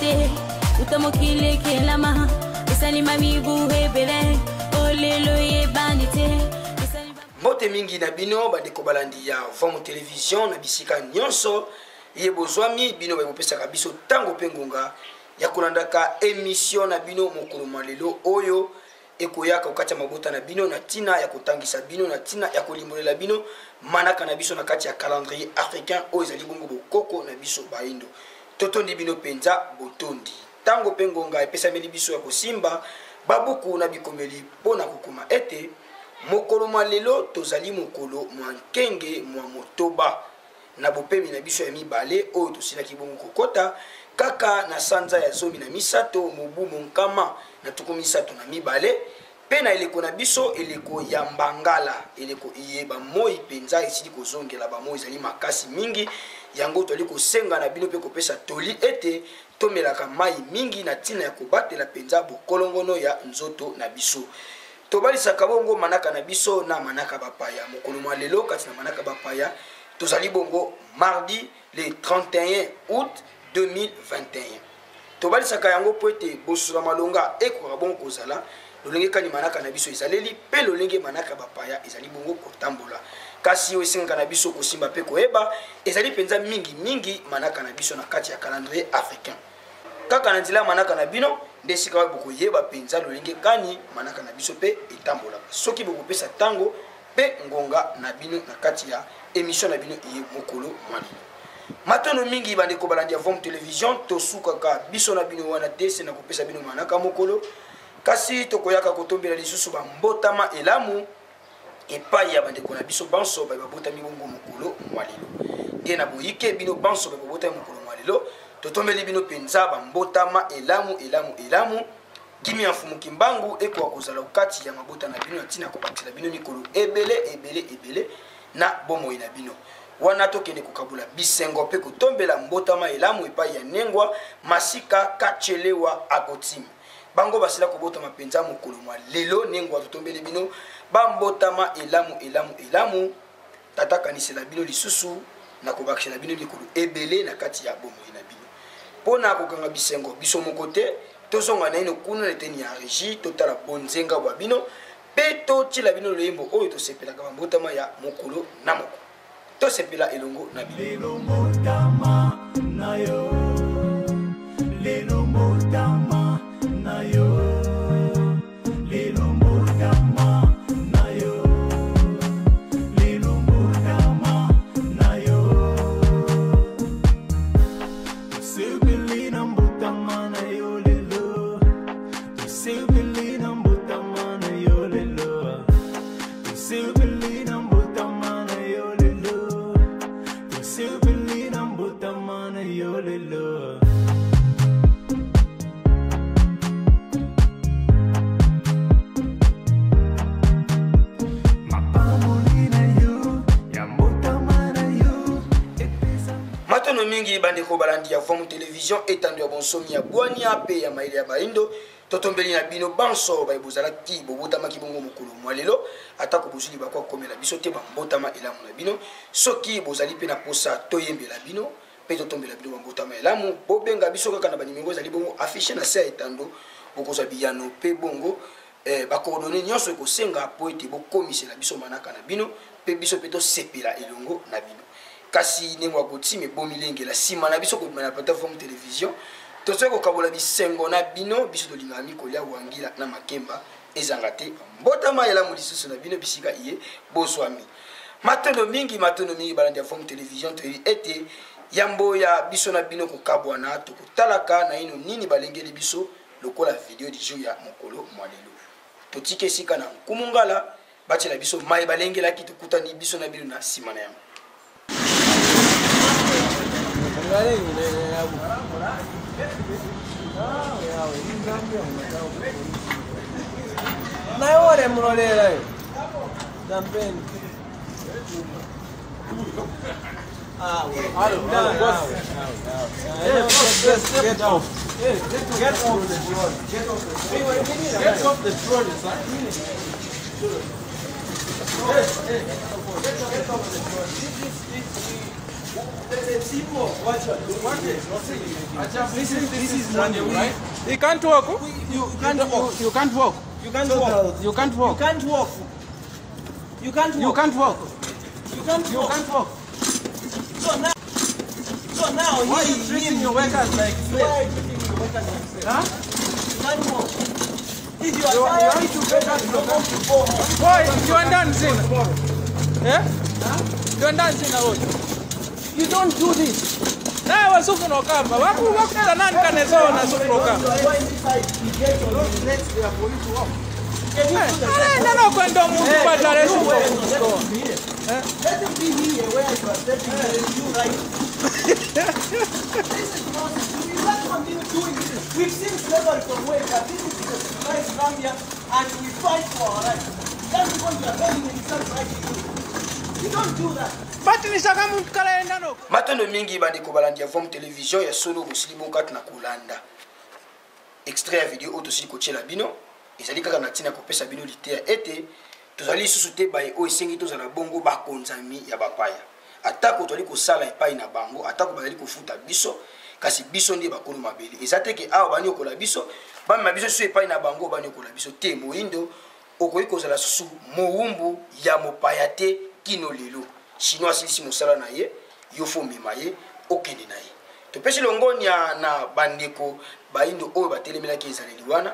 banité utamokile kelama esali mami buhebele olelo ye banité. Mbote mingi na bino bandeko balandi ya Vomo Television na bisika nyonso ye bozwami bino bayopesaka biso tango pengunga ya kulandaka émission na bino mokolo malelo oyo ekoyaka okati ya mabota na bino na tina ya kotangisa bino na tina ya kolimbolela bino manaka na biso na kati ya calendrier africain oyo ezali bongo bokoko na biso baindo totondi bino penza botondi tango pengonga epesameli biso ya kosimba babuku na bikomeli pona kokoma ete mokolo malelo tozali mokolo mwa nkenge mwa motoba na bopemi na biso ya mibale oyo tosilaki bongo kokota kaka na sanza ya zomi na misato mobu monkama na tuku misato na mibale pe na eleko na biso eleko ya mbangala eleko iyeba moi penza esili kozongela bamoi ezali makasi mingi yango toli kosenga na bino pe kopesa toli ete tomelaka mai mingi na tina ya kobatela penza bokolongono ya nzoto na biso tobalisaka bongo manaka na biso na manaka bapaya mokolo mwa lelo kati na manaka bapaya tozali bongo mardi le 31 août 2021 tobalisaka yango po ete bosula malonga ekoka bongo kozala lolenge kani manaka na biso ezaleli pe lolenge manaka bapaya ezali bongo kotambola kasi oyo esengaka na biso kosimba pe koyeba ezali penza mingi manaka na biso na kati ya calendrier africain kaka na nzela manaka na bino nde esika oyo bokoyeba penza lolenge kani manaka na biso pe etambola soki bokopesa tango pe ngonga na bino na kati ya émission na bino ye mokolo malelo matono mingi bandeko balandi ya Vomo Television tosukaka biso na bino wana te se na kopesa bino manaka mokolo kasi tokoyaka kotombela lisusu bambotama elamu epai ya bandeko na biso banso babotami bongo mokolo malelo nde na boyike bino banso babotami mokolo malelo totombeli bino penza bambotama elamu kimi ya mfumu kimbangu ekoka kozala okati ya mabota na bino na ntina kobakisela bino mikolo ebele na bomoi na bino wana tokende kokabula bisengo pe kotombela mbotama elamu epai ya nengwa masika kachelewa agotim bango basila kobotama penza mokolo mwa lelo nengwa totombeli bino bambotama elamu tatakanisela bino lisusu na kobakisela bino mikolo ebele na kati ya bomoi na bino pona kokanga bisengo biso moko te tozonga na ino kuna na eteni ya régie totala bonzenga bwa bino pe totila bino loyembo oyo tosepelaka bambotama ya mokolo na moko tosepela elongo na bino lelo mbotama na yo lelo mbotama na yo lelo mbotama na yo lelo mbotama na yo tosepelina mbotama na yo lelo tosepelina mbotama na yo lelo tosepelina mbotama na yo lelo tosepelina mbotama na yo lelo matono mingi bandeko balandi ya Vomo Television etandu ya bonsomi ya bwani ape ya maile ya baindo totombeli na bino banso bayebozalaki bobotamaki bongo mokolo mwa lelo atako bozuli bakwa komela biso te bambotama elamu na bino soki bozali pe na posa toyembela bino pe totombela bino bambotama elamu bobenga biso kaka na banimero ezali bongo affiche na se ya etando bokozwa biyano pe bongo bakoordone nyonso ekosenga po ete bokomisela biso manaka na bino pe biso pe tosepela elongo na bino kasi nengwa kotima bomilengela nsima na biso kobima na plateforme télévision tozoki kokabola bisengo na bino biso tolingaka mikolia wangila na makemba ezanga te mbotama elamu lisusu na bino bisika iye bozwami matono mingi balandi ya Vomo Television toyebi ete yambo ya biso na bino kokabwana tokotalaka na ino nini balengeli biso lokola video du jour ya mokolo mwa lelo totika esika na nkumungala batyela biso mai balengelaki tokutani biso na bino na nsima na yango Naore mrolera Dampeni. Get off. Get off the throne. Get off the throne. Get off the throne. This is money, right? You can't walk. You can't walk. You can't walk. You can't walk. You can't walk. You can't walk. You can't walk. You can't walk. You can't You walk. can't walk. So now Why are you treating your workers like Why are slaves? you treating your workers like slaves? Huh? You can't walk. If you You are want tired, to you get better us go home to go home. Why? You are dancing. Yeah? You are dancing now. You don't do this. Now I was no kamba. Waku wakula nani kanezo na sufro You kamba. are going inside the gate of the next day for you to walk. Can you do the No, kwenda Mungu kwa direction. Let him be here where you are stepping and you right. This is nonsense. We can't continue doing this. We've seen slavery from way back. This is the civilized Zambia and we fight for our rights. That's because you are telling me it's not right to do. You don't do that. Bati ni shaka mtu kala enda no. Matondo mingi bandeko balandi ya Vom Television ya solo bosili bonkati na kolanda. Extrait ya video auto sili kochela bino. Ezali kaka na tina kopesa bino litea ete tozali susu te baye o esengi tozala bongo bakonzami ya bapaya. Atako tozali kosala epai na bango, atako bazali kofuta biso kasi biso ndiye bakolo mabele. Ezate ke awa bani okola biso, bami mabiso susu epai na bango bani okola biso te moindo okoyi kozala susu mowumbu ya mopaya te kino lelo. Chinois silisi mosala na ye, yofo mema ye, okende na ye. Topesi longoni na bandeko baindo oyo batelemelaki ezaleli wana.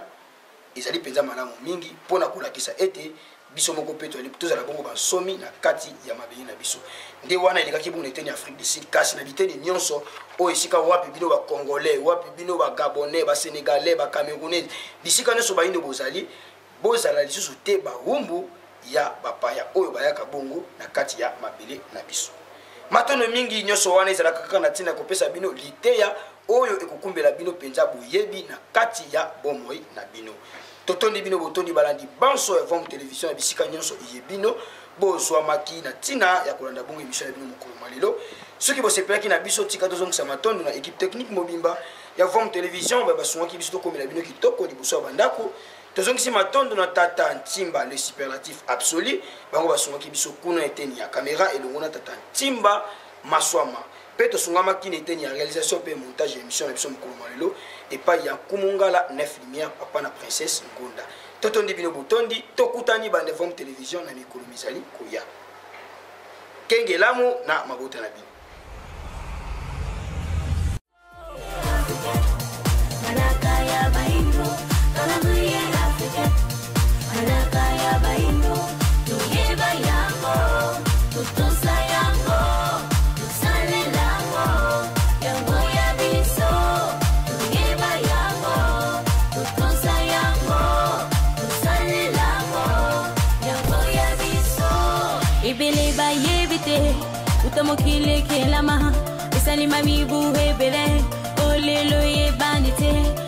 Ezali penza malamu mingi pona kolakisa ete biso moko peto ali tozala bongo basomi na kati ya mabeli na biso. Nde wana elekaki bongo eteni Afrique du Sud kasi na biteni nyonso oyo esika wapi bino ba Congolais, wapi bino ba Gabonais, ba Sénégalais, ba Camerounais, bisika nyonso baindo bozala lisusu te bawumbu ya bapaya oyo bayaka bongo na kati ya mabele na biso. Matondo mingi nyonso wana ezalaka kaka na tina kopesa bino liteya oyo ekokumbela bino penza boyebi na kati ya bomoi na bino. Totondi bino botondi balandi banso ya Vom Television ya bisika nyonso yebino bozwa maki na tina ya kolanda bongo emission ya bino mokolo malelo. Soki bosepelaki na biso tika tozongisa matondo na équipe technique mobimba ya Vom Television basungaki biso tokomela bino kitoko liboso ya bandako. Tozongisi matondo na tata Ntimba le superlatif absolu bango basungaki biso kuna eteni ya caméra elongo na tata Ntimba maswama. Peto sungama kine eteni ya réalisation pe montage émission na biso mokolo malelo epai ya Kumungala 9 lumière papa na princesse Ngonda. Totondi bino botondi tokutani bande Vom Television na mikolo mizali koya. Kengelamu na mabota na bino. Ibeleba yebite utamokile kelama isalima mibu hebele olelo yebanite